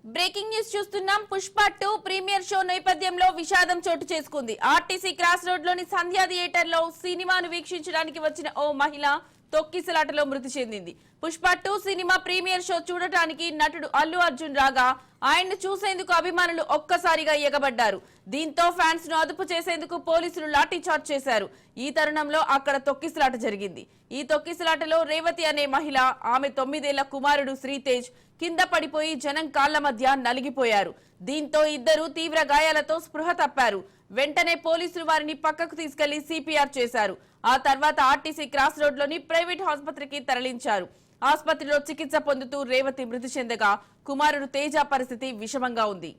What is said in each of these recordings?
Breaking news చూస్తున్నాం. Pushpa 2 premiere show నేపథ్యంలో విషాదం చోటు చేసుకుంది. ఆర్టీసీ క్రాస్ రోడ్ లోని సంధ్యా థియేటర్ లో సినిమాను వీక్షించడానికి వచ్చిన ఓ మహిళ తొక్కిసలాటలో మృతి చెందింది. పుష్ప 2 సినిమా ప్రీమియర్ షో చూడటానికి నటుడు అల్లు అర్జున్ రాగా ఆయన్ను చూసేందుకు అభిమానులు ఒక్కసారిగా ఎగబడ్డారు. దీంతో ఫ్యాన్స్ ను అదుపు చేసేందుకు పోలీసులు లాఠీచార్జ్ చేశారు. ఈ తరుణంలో అక్కడ తొక్కిసలాట జరిగింది. ఈ తొక్కిసలాటలో రేవతి అనే మహిళ, ఆమె 9 ఏళ్ల కుమారుడు శ్రీతేజ్ కింద పడిపోయి జనం కాళ్ల మధ్య నలిగిపోయారు. దీంతో ఇద్దరు తీవ్ర గాయాలతో స్పృహ తప్పారు. వెంటనే పోలీసులు వారిని పక్కకు తీసుకెళ్లి సిపిఆర్ చేశారు. ఆ తర్వాత ఆర్టీసీ క్రాస్ రోడ్ లోని ప్రైవేట్ ఆసుపత్రికి తరలించారు. ఆసుపత్రిలో చికిత్స పొందుతూ రేవతి మృతి చెందగా కుమారుడు తేజ పరిస్థితి విషమంగా ఉంది.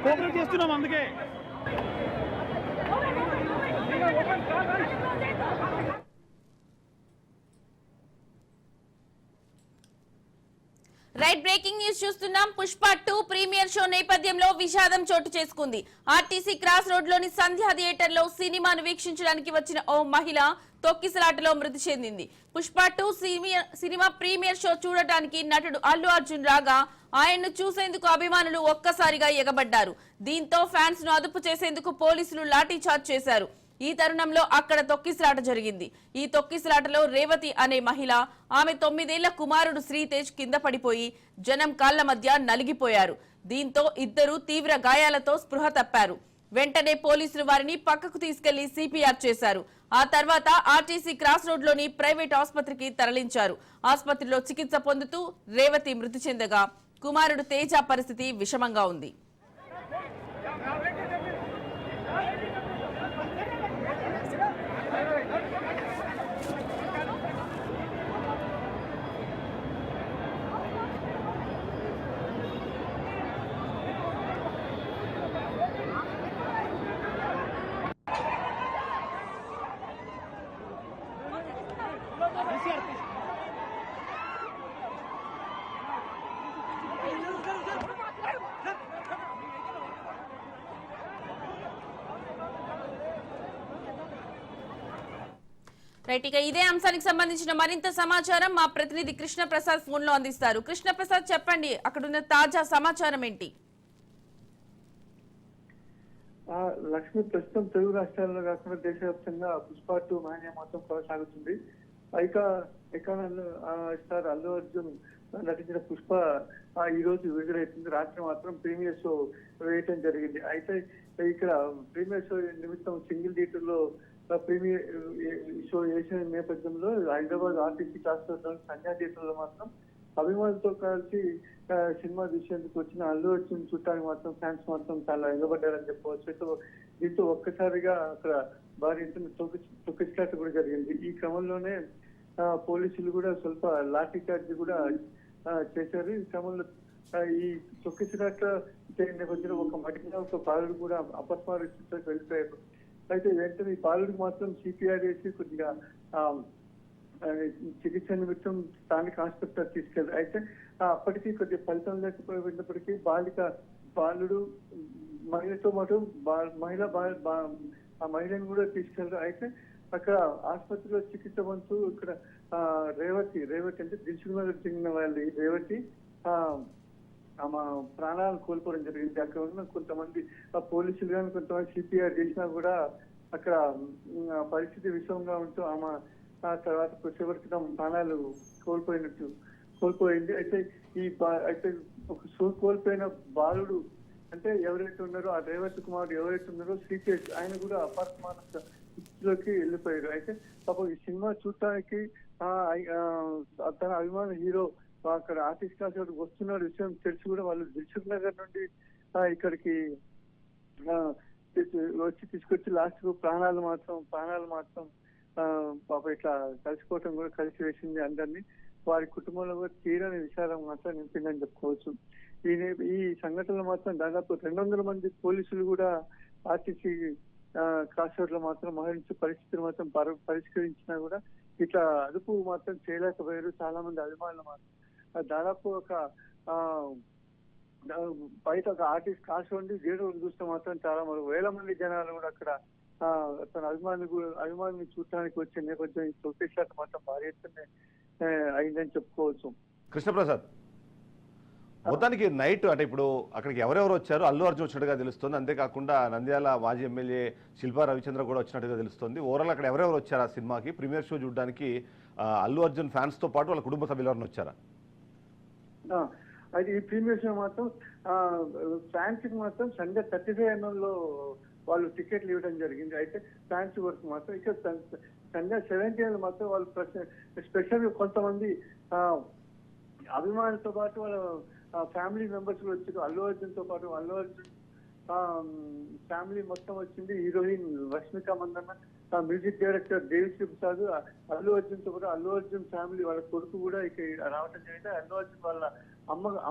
కోఆపరేట్ చేస్తున్నాం అందుకే. రైట్, బ్రేకింగ్ న్యూస్ చూస్తున్నాం. పుష్ప 2 ప్రీమియర్ షో నేపథ్యంలో విషాదం చోటు చేసుకుంది. ఆర్టీసీ క్రాస్ రోడ్ లోని సంధ్యా థియేటర్ లో సినిమాను వీక్షించడానికి వచ్చిన ఓ మహిళ తొక్కిసలాటలో మృతి చెందింది. పుష్ప 2 సినిమా ప్రీమియర్ షో చూడటానికి నటుడు అల్లు అర్జున్ రాగా ఆయన్ను చూసేందుకు అభిమానులు ఒక్కసారిగా ఎగబడ్డారు. దీంతో ఫ్యాన్స్ ను అదుపు చేసేందుకు పోలీసులు లాఠీచార్జ్ చేశారు. ఈ తరుణంలో అక్కడ తొక్కిసలాట జరిగింది. ఈ తొక్కిసలాటలో రేవతి అనే మహిళ, ఆమె 9 ఏళ్ల కుమారుడు శ్రీతేజ్ కింద పడిపోయి జనం కాళ్ల మధ్య నలిగిపోయారు. దీంతో ఇద్దరు తీవ్ర గాయాలతో స్పృహ తప్పారు. వెంటనే పోలీసులు వారిని పక్కకు తీసుకెళ్లి సిపిఆర్ చేశారు. ఆ తర్వాత ఆర్టీసీ క్రాస్ రోడ్ లోని ప్రైవేట్ ఆసుపత్రికి తరలించారు. ఆసుపత్రిలో చికిత్స పొందుతూ రేవతి మృతి చెందగా కుమారుడు తేజ పరిస్థితి విషమంగా ఉంది. రైట్, ఇక ఇదే అంశానికి సంబంధించిన మరింత సమాచారం మా ప్రతినిధి కృష్ణ ప్రసాద్ ఫోన్ లో అందిస్తారు. కృష్ణ ప్రసాద్, చెప్పండి, అక్కడున్న తాజా సమాచారం ఏంటి? లక్ష్మి, ప్రస్తుతం తెలుగు రాష్ట్రాల్లో కాకుండా దేశవ్యాప్తంగా పుష్ప 2 మాన్య మొత్తం కొనసాగుతుంది. స్టార్ అల్లు అర్జున్ నటించిన పుష్ప ఈ రోజు విడుదలవుతుంది. రాత్రి మాత్రం ప్రీమియర్ షో వేయటం జరిగింది. అయితే ఇక్కడ ప్రీమియర్ షో నిమిత్తం సింగిల్ థియేటర్ లో ప్రీమియర్ షో వేసిన నేపథ్యంలో హైదరాబాద్ ఆర్టీసీ క్లాస్ సంధ్యా థియేటర్ లో మాత్రం అభిమానులతో కలిసి సినిమా చూసేందుకు వచ్చిన అల్లు అర్జున్ చుట్టానికి మాత్రం ఫ్యాన్స్ మాత్రం చాలా ఎగబడ్డారని చెప్పవచ్చు. దీంతో ఒక్కసారిగా అక్కడ భారీ తొక్కిసలాట కూడా జరిగింది. ఈ క్రమంలోనే పోలీసులు కూడా స్వల్ప లాఠీ చార్జ్ కూడా చేశారు. ఈ క్రమంలో ఈ తొక్కిసలాట నేపథ్యంలో ఒక మహిళ, ఒక బాలుడు కూడా అపస్మారక వెళ్ళిపోయారు. అయితే వెంటనే ఈ బాలుడికి మాత్రం సిపిఆర్ చేసి కొద్దిగా చికిత్స నిమిత్తం స్థానిక ఆసుపత్రికి తీసుకెళ్లారు. అయితే అప్పటికీ కొద్దిగా ఫలితం లేకపోయినప్పటికీ బాలుడు మహిళతో పాటు ఆ మహిళను కూడా తీసుకెళ్లారు. అయితే అక్కడ ఆసుపత్రిలో చికిత్స పొందుతూ ఇక్కడ రేవతి అంటే దిల్సుఖ్నగర్ చెందిన వాళ్ళు రేవతి ఆమె ప్రాణాలను కోల్పోవడం జరిగింది. అక్కడ ఉన్న కొంతమంది పోలీసులు కానీ కొంతమంది సిపిఆర్ చేసినా కూడా అక్కడ పరిస్థితి విషమంగా ఉంటూ ఆమె తర్వాత కొద్దిసేపటి క్రితం ప్రాణాలు కోల్పోయింది. అయితే ఒక కోల్పోయిన బాలుడు అంటే ఎవరైతే ఉన్నారో ఆ రేవతి కుమారుడు ఎవరైతే ఉన్నారో శ్రీతేజ్, ఆయన కూడా అపాస్మారక స్థితిలోకి వెళ్ళిపోయారు. అయితే పాపం ఈ సినిమా చూడటానికి తన అభిమాన హీరో అక్కడ ఆర్టిస్ట్ క్లాస్ వస్తున్న విషయం తెలిసి కూడా వాళ్ళు దిల్సుఖ్ నగర్ నుండి ఇక్కడికి వచ్చి తీసుకొచ్చి లాస్ట్ ప్రాణాలు మాత్రం పాప ఇట్లా కలిసిపోవటం కూడా కలిసి వేసింది అందరినీ. వారి కుటుంబంలో కూడా తీరని విషాదం మాత్రం నింపిందని చెప్పుకోవచ్చు. ఈ సంఘటనలో మాత్రం దాదాపు 200 మంది పోలీసులు కూడా ఆర్టీసీ క్రాస్ రోడ్ లో మాత్రం మరణించే పరిస్థితిని మాత్రం పరిష్కరించినా కూడా ఇట్లా అదుపు మాత్రం చేయలేకపోయారు. చాలా మంది అభిమానులు మాత్రం దాదాపు ఒక బయట ఒక ఆర్టిస్ట్ క్రాస్ రోడ్ థియేటర్ చూస్తే మాత్రం చాలా వేల మంది జనాలు కూడా అక్కడ తన అభిమానులు చూడటానికి వచ్చే నేపథ్యం ఈ తొక్కిసలాట మాత్రం భారీ ఎత్తున అయిందని చెప్పుకోవచ్చు. కృష్ణప్రసాద్, మొత్తానికి నైట్ అంటే ఇప్పుడు అక్కడికి ఎవరెవరు వచ్చారు? అల్లు అర్జున్ వచ్చినట్టుగా తెలుస్తుంది, అంతేకాకుండా నంద్యాల మాజీ ఎమ్మెల్యే శిల్పా రవిచంద్ర కూడా వచ్చినట్టుగా తెలుస్తుంది. ఓవరాల్ అక్కడ ఎవరెవరు వచ్చారు ఆ సినిమాకి ప్రీమియర్ షో చూడడానికి? అల్లు అర్జున్ ఫ్యాన్స్ తో పాటు వాళ్ళ కుటుంబ సభ్యులు ఎవరైనా వచ్చారా? అయితే ఈ ప్రీమియర్ షో మాత్రం ఫ్యాన్స్ కి మాత్రం సండే 35mm లో వాళ్ళు టికెట్లు ఇవ్వడం జరిగింది. అయితే ఫ్యాన్స్ వరకు మాత్రం ఇక సండే 17 మాత్రం వాళ్ళు స్పెషల్ కొంతమంది అభిమానులతో పాటు వాళ్ళ ఫ్యామిలీ మెంబర్స్ కూడా వచ్చారు. అల్లు అర్జున్ తో పాటు అల్లు అర్జున్ ఫ్యామిలీ మొత్తం వచ్చింది. Heroine Rashmika Mandanna, music director Devi Sri Prasad, Allu Arjun తో పాటు అల్లు అర్జున్ ఫ్యామిలీ వాళ్ళ కొడుకు కూడా ఇక్కడ రావడం జరిగింది. అల్లు అర్జున్ వాళ్ళ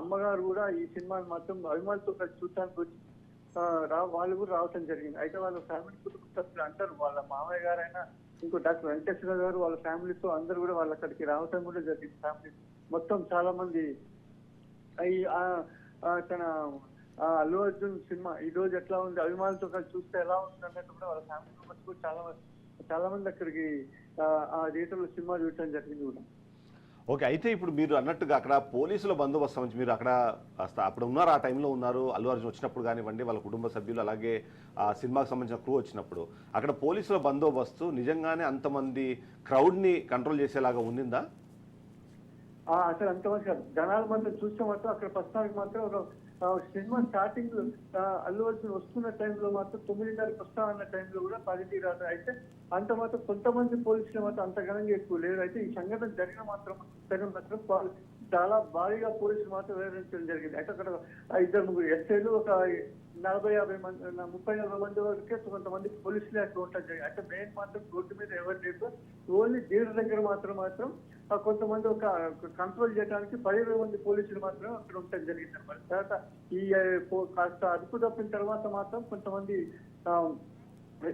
అమ్మగారు కూడా ఈ సినిమాని మాత్రం అభిమానులతో కలిసి చూడటానికి వచ్చి వాళ్ళు కూడా రావటం జరిగింది. అయితే వాళ్ళ ఫ్యామిలీ కుటుంబ సభ్యులు అంటారు, వాళ్ళ మామయ్య గారైనా ఇంకో డాక్టర్ వెంకటేశ్వర గారు వాళ్ళ ఫ్యామిలీతో అందరు కూడా వాళ్ళ అక్కడికి రావటం కూడా జరిగింది. ఫ్యామిలీ మొత్తం చాలా మంది తన అల్లు అర్జున్ సినిమా ఈ రోజు ఎట్లా ఉంది, అభిమానులతో కలిసి చూస్తే ఎలా ఉంది అన్నట్టు కూడా వాళ్ళ ఫ్యామిలీ మెంబర్స్ కూడా చాలా మంది అక్కడికి ఆ థియేటర్ లో సినిమా చూడటం జరిగింది కూడా. ఓకే, అయితే ఇప్పుడు మీరు అన్నట్టుగా అక్కడ పోలీసుల బందోబస్తు సంబంధించి మీరు అక్కడ అప్పుడు ఉన్నారు, ఆ టైంలో ఉన్నారు, అల్లు అర్జున్ వచ్చినప్పుడు కానివ్వండి, వాళ్ళ కుటుంబ సభ్యులు అలాగే ఆ సినిమాకి సంబంధించిన క్రూ వచ్చినప్పుడు అక్కడ పోలీసుల బందోబస్తు నిజంగానే అంతమంది క్రౌడ్ని కంట్రోల్ చేసేలాగా ఉండిందా? అసలు అంతమంది జనాల మాత్రం చూస్తే మాత్రం అక్కడ ప్రస్తుతానికి మాత్రం సినిమా స్టార్టింగ్ అల్లు అర్జున్ వస్తున్న టైంలో మాత్రం 9:30 వస్తా అన్న టైంలో కూడా 10 రాదు. అయితే అంత మాత్రం కొంతమంది పోలీసులు మాత్రం అంత ఘనంగా ఎక్కువ లేరు. అయితే ఈ సంఘటన జరిగిన మాత్రం చాలా భారీగా పోలీసులు మాత్రం వ్యవహరించడం జరిగింది. అయితే అక్కడ 2-3 ఎస్ఐలు ఒక 40-50 మంది 30-40 మంది వరకే కొంతమంది పోలీసులే అక్కడ ఉంటారు జరిగింది. అంటే మెయిన్ మాత్రం రోడ్డు మీద ఎవరు లేదు, ఓన్లీ థియేటర్ దగ్గర మాత్రం కొంతమంది ఒక కంట్రోల్ చేయడానికి 10-20 మంది పోలీసులు మాత్రం అక్కడ ఉండటం జరిగింది అనమాట. తర్వాత ఈ కాస్త అదుపు తప్పిన తర్వాత మాత్రం కొంతమంది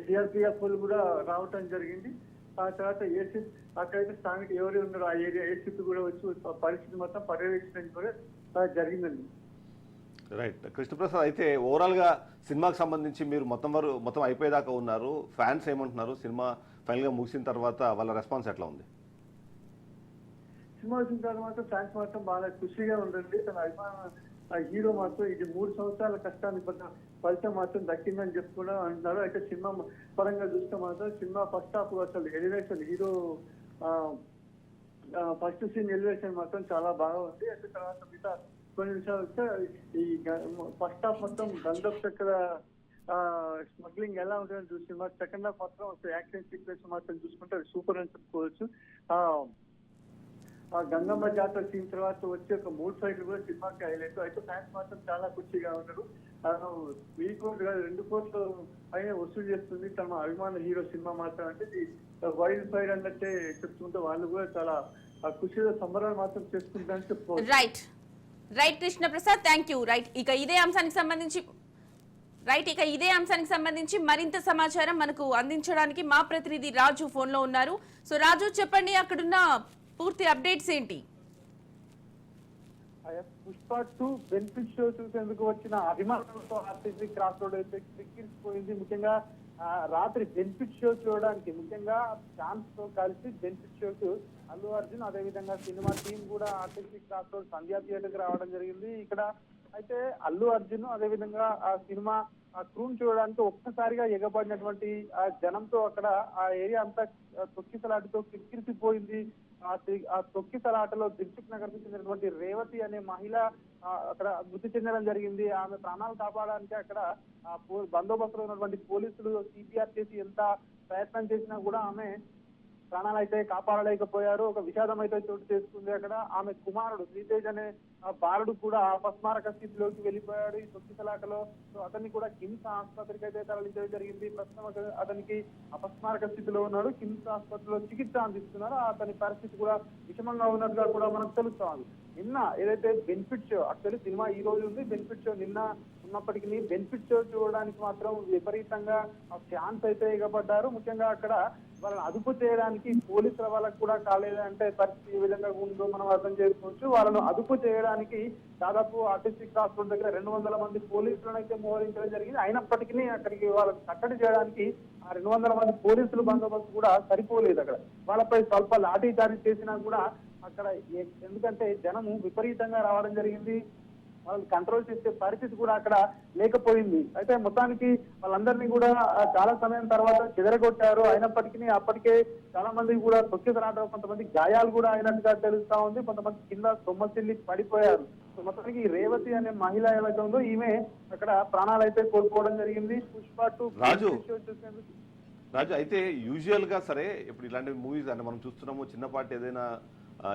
సిఆర్పిఎఫ్ కూడా రావటం జరిగింది. ఆ తర్వాత ఏసీ అక్కడైతే స్థానిక ఎవరు ఉన్నారో ఆ ఏరియా ఏసీపీ కూడా వచ్చి పరిస్థితి మొత్తం పర్యవేక్షణ కూడా జరిగిందండి. రైట్ కృష్ణప్రసాద్, అయితే ఓవరాల్గా సినిమాకి సంబంధించి మీరు మొత్తం అయిపోయేదాకా ఉన్నారు. ఫ్యాన్స్ ఏమంటున్నారు? సినిమా ఫైనల్గా ముగిసిన తర్వాత వాళ్ళ రెస్పాన్స్ ఎట్లా ఉంది? సినిమా వచ్చిన తర్వాత ఫ్యాన్స్ మాత్రం బాగా ఖుషిగా ఉండండి. తన అభిమాన హీరో మాత్రం ఇది 3 సంవత్సరాల కష్టానికి ఫలితం మాత్రం దక్కిందని చెప్పి కూడా అంటున్నారు. అయితే సినిమా పరంగా చూస్తే మాత్రం సినిమా ఫస్ట్ హాఫ్ అసలు elevation hero first scene elevation మాత్రం చాలా బాగా ఉంది. అయితే తర్వాత మిగతా కొన్ని విషయాలు వస్తే ఈ ఫస్ట్ హాఫ్ మొత్తం బందోబస్తు చక్కెర స్మగ్లింగ్ ఎలా ఉంటుందని చూసి సెకండ్ హాఫ్ మాత్రం యాక్షన్ సీక్వెన్స్ మాత్రం చూసుకుంటే అది సూపర్ అని చెప్పుకోవచ్చు. ఆ గంగమ్మ జాతర సీన్ తర్వాత వచ్చే ఒక 3 ఫైట్లు కూడా సినిమాకి హైలైట్. అయితే ఫ్యాన్స్ మాత్రం చాలా ఖుషిగా ఉన్నారు. 1000 కోట్లు కాదు 2 కోట్లు అయినా వసూలు చేస్తుంది తమ అభిమాన హీరో సినిమా మాత్రం. అంటే వైల్డ్ ఫైర్ అన్నట్టే చెప్తుంటే వాళ్ళు కూడా చాలా ఖుషిగా సంబరాలు మాత్రం చేసుకుంటారని చెప్పుకోవచ్చు. Right Krishna Prasad, thank you. ఇక ఇదే అంశానికి సంబంధించి మరింత సమాచారం మనకు అందించడానికి మా ప్రతినిధి రాజు ఫోన్ లో ఉన్నారు. సో రాజు, చెప్పండి, అక్కడున్న పూర్తి అప్డేట్స్ ఏంటి? పుష్ప 2 బెనిఫిట్ షో చూసేందుకు వచ్చిన అభిమానులతో ఆర్టీసీ క్రాస్ రోడ్ అయితే కిక్కిరిసిపోయింది. ముఖ్యంగా రాత్రి బెనిఫిట్ షో చూడడానికి ముఖ్యంగా ఫ్యాన్స్ తో కలిసి బెనిఫిట్ షోకు అల్లు అర్జున్ అదేవిధంగా సినిమా టీం కూడా ఆర్టీసీ క్రాస్ రోడ్ సంధ్యా థియేటర్కి రావడం జరిగింది. ఇక్కడ అయితే అల్లు అర్జున్ అదేవిధంగా ఆ సినిమా ఆ క్రూన్ చూడడానికి ఒక్కసారిగా ఎగబడినటువంటి ఆ జనంతో అక్కడ ఆ ఏరియా అంతా తొక్కిసలాటతో కిక్కిరిసిపోయింది. ఆ తొక్కిసలాటలో దిల్సుఖ్ నగర్ కు చెందినటువంటి రేవతి అనే మహిళ అక్కడ మృతి చెందడం జరిగింది. ఆమె ప్రాణాలు కాపాడడానికి అక్కడ బందోబస్తులో ఉన్నటువంటి పోలీసులు సిపిఆర్ చేసి ఎంత ప్రయత్నం చేసినా కూడా ఆమె ప్రాణాలు అయితే కాపాడలేకపోయారు. ఒక విషాదం అయితే చోటు చేసుకుంది అక్కడ. ఆమె కుమారుడు శ్రీతేజ్ అనే బాలుడు కూడా అపస్మారక స్థితిలోకి వెళ్ళిపోయాడు ఈ తొక్కిసలాటలో. సో అతన్ని కూడా కిమ్స్ ఆసుపత్రికి అయితే తరలించడం జరిగింది. ప్రస్తుతం అతనికి అపస్మారక స్థితిలో ఉన్నాడు. కిమ్స్ ఆసుపత్రిలో చికిత్స అందిస్తున్నారు. అతని పరిస్థితి కూడా విషమంగా ఉన్నట్టుగా కూడా మనకు తెలుస్తోంది. నిన్న ఏదైతే బెనిఫిట్ షో, యాక్చువల్లీ సినిమా ఈ రోజు ఉంది, బెనిఫిట్ షో నిన్న ఉన్నప్పటికీ బెనిఫిట్ షో చూడడానికి మాత్రం విపరీతంగా ఫ్యాన్స్ అయితే ఎగబడ్డారు. ముఖ్యంగా అక్కడ వాళ్ళని అదుపు చేయడానికి పోలీసుల వాళ్ళకు కూడా కాలేదు అంటే పరిస్థితి ఏ విధంగా ఉందో మనం అర్థం చేసుకోవచ్చు. వాళ్ళను అదుపు చేయడానికి దాదాపు ఆర్టీసీ క్రాస్ రోడ్ దగ్గర 200 మంది పోలీసులను అయితే మోహరించడం జరిగింది. అయినప్పటికీ అక్కడికి వాళ్ళని కట్టడి చేయడానికి ఆ 200 మంది పోలీసులు బందోబస్తు కూడా సరిపోలేదు. అక్కడ వాళ్ళపై స్వల్ప లాఠీ చార్జ్ చేసినా కూడా అక్కడ ఎందుకంటే జనము విపరీతంగా రావడం జరిగింది. వాళ్ళని కంట్రోల్ చేసే పరిస్థితి కూడా అక్కడ లేకపోయింది. అయితే మొత్తానికి వాళ్ళందరినీ కూడా చాలా సమయం తర్వాత చెదరగొట్టారు. అయినప్పటికీ అప్పటికే చాలా మంది కూడా తొక్కిసలాట, కొంతమంది గాయాలు కూడా అయినట్టుగా తెలుస్తా ఉంది. కొంతమంది కింద సొమ్మసిల్లి పడిపోయారు. మొత్తానికి రేవతి అనే మహిళ ఏదైతే ఉందో ఈమె అక్కడ ప్రాణాలు అయితే కోల్పోవడం జరిగింది. పుష్ప 2 రాజు చూసేందుకు రాజు అయితే యూజువల్ గా సరే ఇప్పుడు ఇలాంటి మూవీస్ అంటే మనం చూస్తున్నాము, చిన్నపాటి ఏదైనా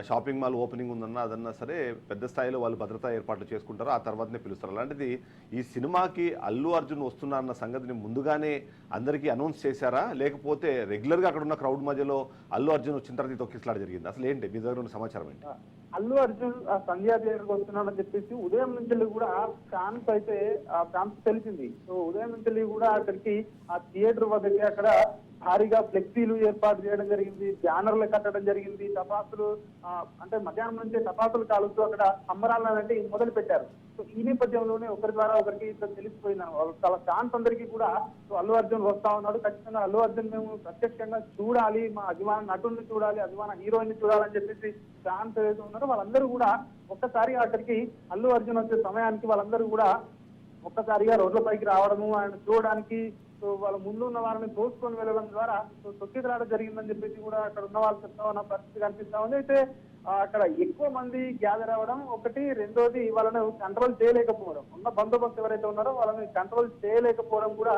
షాపింగ్ మాల్ ఓపెనింగ్ ఉందన్నా అదన్నా సరే పెద్ద స్థాయిలో వాళ్ళు భద్రతా ఏర్పాట్లు చేసుకుంటారు, ఆ తర్వాతనే పిలుస్తారు. అలాంటిది ఈ సినిమాకి అల్లు అర్జున్ వస్తున్నారన్న సంగతిని ముందుగానే అందరికీ అనౌన్స్ చేశారా, లేకపోతే రెగ్యులర్గా అక్కడ ఉన్న క్రౌడ్ మధ్యలో అల్లు అర్జున్ వచ్చిన తర్వాత తొక్కిసలాట జరిగింది? అసలు ఏంటి మీ దగ్గర ఉన్న సమాచారం ఏంటి? అల్లు అర్జున్ సంధ్యా థియేటర్కి వస్తున్నాడని చెప్పేసి ఉదయం నుంచి కూడా ఫ్యాన్స్ అయితే తెలిసింది. సో ఉదయం నుంచి కూడా అక్కడికి ఆ థియేటర్ వద్దకి అక్కడ భారీగా ఫ్లెక్సీలు ఏర్పాటు చేయడం జరిగింది, బ్యానర్లు కట్టడం జరిగింది, టపాసులు అంటే మధ్యాహ్నం నుంచే టపాసులు కాలుస్తూ అక్కడ సంబరాలంటే మొదలు పెట్టారు. సో ఈ నేపథ్యంలోనే ఒకరి ద్వారా ఒకరికి ఇట్లా తెలిసిపోయింది. చాలా ఫ్యాన్స్ అందరికీ కూడా అల్లు అర్జున్ వస్తా ఉన్నాడు, ఖచ్చితంగా అల్లు అర్జున్ మేము ప్రత్యక్షంగా చూడాలి, మా అభిమాన నటుడిని చూడాలి, అభిమాన హీరోయిన్ చూడాలని చెప్పేసి ఫ్యాన్స్ ఏదైతే ఉన్నారో వాళ్ళందరూ కూడా ఒక్కసారి అక్కడికి అల్లు అర్జున్ వచ్చే సమయానికి వాళ్ళందరూ కూడా ఒక్కసారిగా రోడ్లపైకి రావడము, ఆయన చూడడానికి వాళ్ళ ముందు ఉన్న వారిని తోసుకొని వెళ్ళడం ద్వారా తొక్కిసలాట జరిగిందని చెప్పేసి కూడా అక్కడ ఉన్న వాళ్ళు చెప్తా ఉన్న పరిస్థితి కనిపిస్తా ఉంది. అయితే అక్కడ ఎక్కువ మంది గ్యాదర్ అవ్వడం ఒకటి, రెండోది వాళ్ళని కంట్రోల్ చేయలేకపోవడం, ఉన్న బందోబస్తు ఎవరైతే ఉన్నారో వాళ్ళని కంట్రోల్ చేయలేకపోవడం కూడా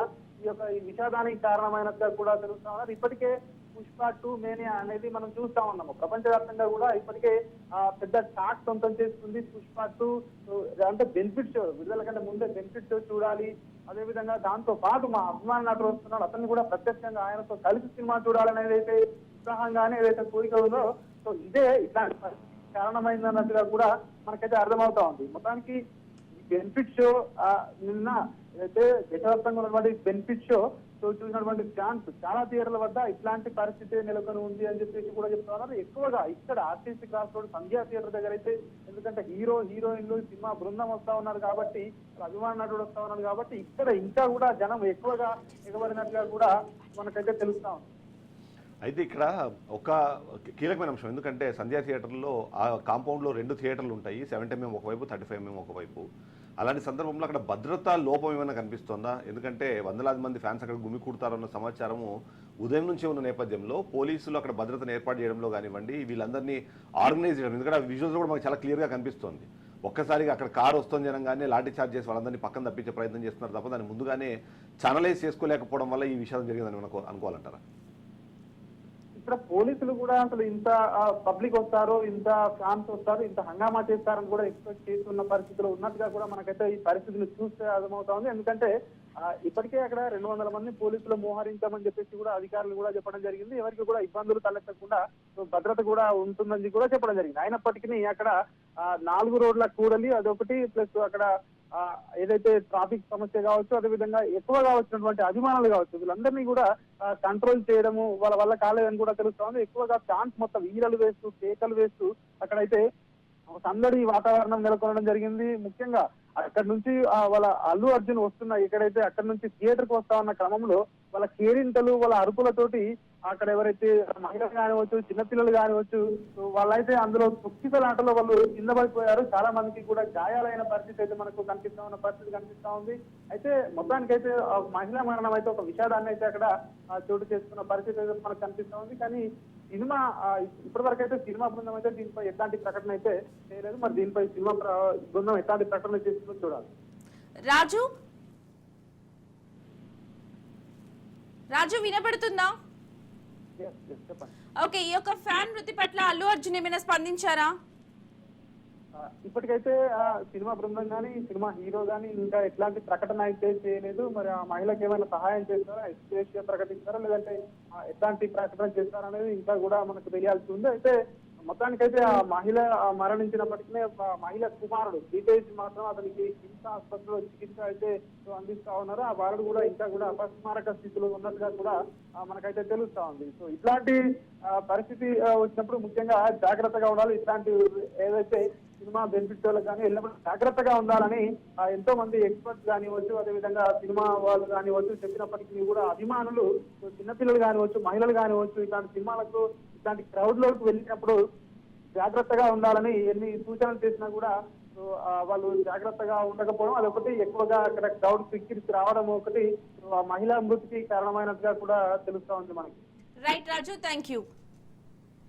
ఈ విషాదానికి కారణమైనట్టుగా కూడా తెలుస్తా ఉన్నారు. ఇప్పటికే పుష్ప 2 మేనియా అనేది మనం చూస్తా ఉన్నాము. ప్రపంచవ్యాప్తంగా కూడా ఇప్పటికే పెద్ద టాక్ సొంతం చేసుకుంది. పుష్ప 2 అంటే బెనిఫిట్ షో విడుదల కంటే ముందే బెనిఫిట్ షో చూడాలి, అదేవిధంగా దాంతో పాటు మా అభిమాన నటుడు వస్తున్నాడు అతన్ని కూడా ప్రత్యక్షంగా ఆయనతో కలిసి సినిమా చూడాలనేది అయితే ఉత్సాహంగానే ఏదైతే కోరిక ఉందో సో ఇదే ఇట్లాంటి కారణమైంది అన్నట్టుగా కూడా మనకైతే అర్థమవుతా ఉంది. మొత్తానికి బెనిఫిట్ షో నిన్న అయితే దేశవ్యాప్తంగా ఉన్నటువంటి బెనిఫిట్ షో చూసినటువంటి ఛాన్స్ చాలా థియేటర్ల వద్ద ఇట్లాంటి పరిస్థితి నెలకొని ఉంది అని చెప్పేసి కూడా చెప్తా ఉన్నారు. ఎక్కువగా ఇక్కడ ఆర్టీసీ క్రాస్ రోడ్ సంధ్యా థియేటర్ దగ్గర అయితే ఎందుకంటే హీరోయిన్లు సినిమా బృందం వస్తా ఉన్నారు కాబట్టి, అభిమాన నటుడు వస్తా ఉన్నారు కాబట్టి ఇక్కడ ఇంకా కూడా జనం ఎక్కువగా ఎగబడినట్టుగా కూడా మనకైతే తెలుస్తా ఉంది. అయితే ఇక్కడ ఒక కీలకమైన అంశం, ఎందుకంటే సంధ్యా థియేటర్లో ఆ కాంపౌండ్లో 2 థియేటర్లు ఉంటాయి, 70mm ఒకవైపు, 35mm ఒకవైపు. అలాంటి సందర్భంలో అక్కడ భద్రతా లోపం ఏమైనా కనిపిస్తోందా? ఎందుకంటే వందలాది మంది ఫ్యాన్స్ అక్కడ గుమికూడతారన్న సమాచారము ఉదయం నుంచే ఉన్న నేపథ్యంలో పోలీసులు అక్కడ భద్రతను ఏర్పాటు చేయడంలో కానివ్వండి, వీళ్ళందరినీ ఆర్గనైజ్ చేయడం, ఎందుకంటే ఆ విజువల్స్ కూడా మనకు చాలా క్లియర్గా కనిపిస్తోంది. ఒక్కసారిగా అక్కడ కారు వస్తుంది అనగానే లాఠీ చార్జ్ చేసి వాళ్ళందరినీ పక్కన తప్పించే ప్రయత్నం చేస్తున్నారు తప్ప దాన్ని ముందుగానే ఛానలైజ్ చేసుకోలేకపోవడం వల్ల ఈ విషయం జరిగిందని మనకు అనుకోవాలంటారా? ఇక్కడ పోలీసులు కూడా అసలు ఇంత పబ్లిక్ వస్తారు, ఇంత ఫ్యాన్స్ వస్తారు, ఇంత హంగామా చేస్తారని కూడా ఎక్స్పెక్ట్ చేస్తున్న పరిస్థితులు ఉన్నట్టుగా కూడా మనకైతే ఈ పరిస్థితిని చూస్తే అర్థమవుతా ఉంది. ఎందుకంటే ఇప్పటికే అక్కడ 200 మంది పోలీసులు మోహరించామని చెప్పేసి కూడా అధికారులు కూడా చెప్పడం జరిగింది. ఎవరికి కూడా ఇబ్బందులు తలెత్తకుండా భద్రత కూడా ఉంటుందని కూడా చెప్పడం జరిగింది. అయినప్పటికీ అక్కడ 4 రోడ్ల కూడలి అదొకటి, ప్లస్ అక్కడ ఏదైతే ట్రాఫిక్ సమస్య కావచ్చు, అదేవిధంగా ఎక్కువగా వచ్చినటువంటి అభిమానులు కావచ్చు, వీళ్ళందరినీ కూడా కంట్రోల్ చేయడము వాళ్ళ వల్ల కాలేదని కూడా తెలుస్తా ఉంది. ఎక్కువగా ఫ్యాన్స్ మొత్తం ఈలలు వేస్తూ కేకలు వేస్తూ అక్కడైతే సందడి వాతావరణం నెలకొనడం జరిగింది. ముఖ్యంగా అక్కడ నుంచి వాళ్ళ అల్లు అర్జున్ వస్తున్న ఎక్కడైతే అక్కడ నుంచి థియేటర్ కు వస్తా ఉన్న క్రమంలో వాళ్ళ కేరింతలు, వాళ్ళ అరుపులతోటి అక్కడ ఎవరైతే మహిళలు కానివచ్చు, చిన్నపిల్లలు కానివచ్చు, వాళ్ళైతే అందులో తొక్కిసలాటలో వాళ్ళు కింద పడిపోయారు. చాలా మందికి కూడా గాయాలైన పరిస్థితి అయితే మనకు కనిపిస్తా ఉన్న పరిస్థితి కనిపిస్తా ఉంది. అయితే మొత్తానికైతే మహిళా మరణం అయితే ఒక విషాదాన్ని అయితే అక్కడ చోటు చేసుకున్న పరిస్థితి అయితే మనకు కనిపిస్తా ఉంది. కానీ సినిమా ఇప్పటి వరకు అయితే సినిమా బృందం అయితే దీనిపై ఎట్లాంటి ప్రకటన అయితే చేయలేదు. మరి దీనిపై సినిమా బృందం ఎట్లాంటి ప్రకటన చేస్తుందో చూడాలి. రాజు వినపడుతుందా? చెప్పండి. ఓకే, ఈ యొక్క ఫ్యాన్ మృతి పట్ల అల్లు అర్జున్ ఏమైనా స్పందించారా? ఇప్పటికైతే సినిమా బృందం కానీ, సినిమా హీరో కానీ ఇంకా ఎట్లాంటి ప్రకటన అయితే చేయలేదు. మరి ఆ మహిళకి ఏమైనా సహాయం చేస్తారా, ఎక్స్ప్రెస్ ప్రకటిస్తారా, లేదంటే ఎట్లాంటి ప్రకటన చేస్తారా అనేది ఇంకా కూడా మనకు తెలియాల్సి ఉంది. అయితే మొత్తానికైతే ఆ మహిళ మరణించినప్పటికీ ఆ మహిళ కుమారుడు డీటెయిల్స్ మాత్రం అతనికి కిమ్స్ ఆసుపత్రిలో చికిత్స అయితే అందిస్తా ఉన్నారు. ఆ బాలుడు కూడా ఇంకా కూడా అపస్మారక స్థితిలో ఉన్నట్టుగా కూడా మనకైతే తెలుస్తా ఉంది. సో ఇట్లాంటి పరిస్థితి వచ్చినప్పుడు ముఖ్యంగా జాగ్రత్తగా ఉండాలి. ఇట్లాంటి ఏదైతే సినిమా బెనిఫిట్ వాళ్ళకి కానీ ఎల్లప్పుడూ జాగ్రత్తగా ఉండాలని ఎంతో మంది ఎక్స్పర్ట్స్ కానివచ్చు, అదేవిధంగా సినిమా వాళ్ళు కానివచ్చు చెప్పినప్పటికీ కూడా అభిమానులు చిన్నపిల్లలు కానివచ్చు, మహిళలు కానివచ్చు ఇట్లాంటి సినిమాలకు ఇట్లాంటి క్రౌడ్ లోకి వెళ్ళినప్పుడు జాగ్రత్తగా ఉండాలని ఎన్ని సూచనలు చేసినా కూడా వాళ్ళు జాగ్రత్తగా ఉండకపోవడం అదొకటి, ఎక్కువగా అక్కడ క్రౌడ్ పిక్కిరికి రావడం ఒకటి మహిళా మృతికి కారణమైనట్టుగా కూడా తెలుస్తా ఉంది మనకి. Right Raju, thank you.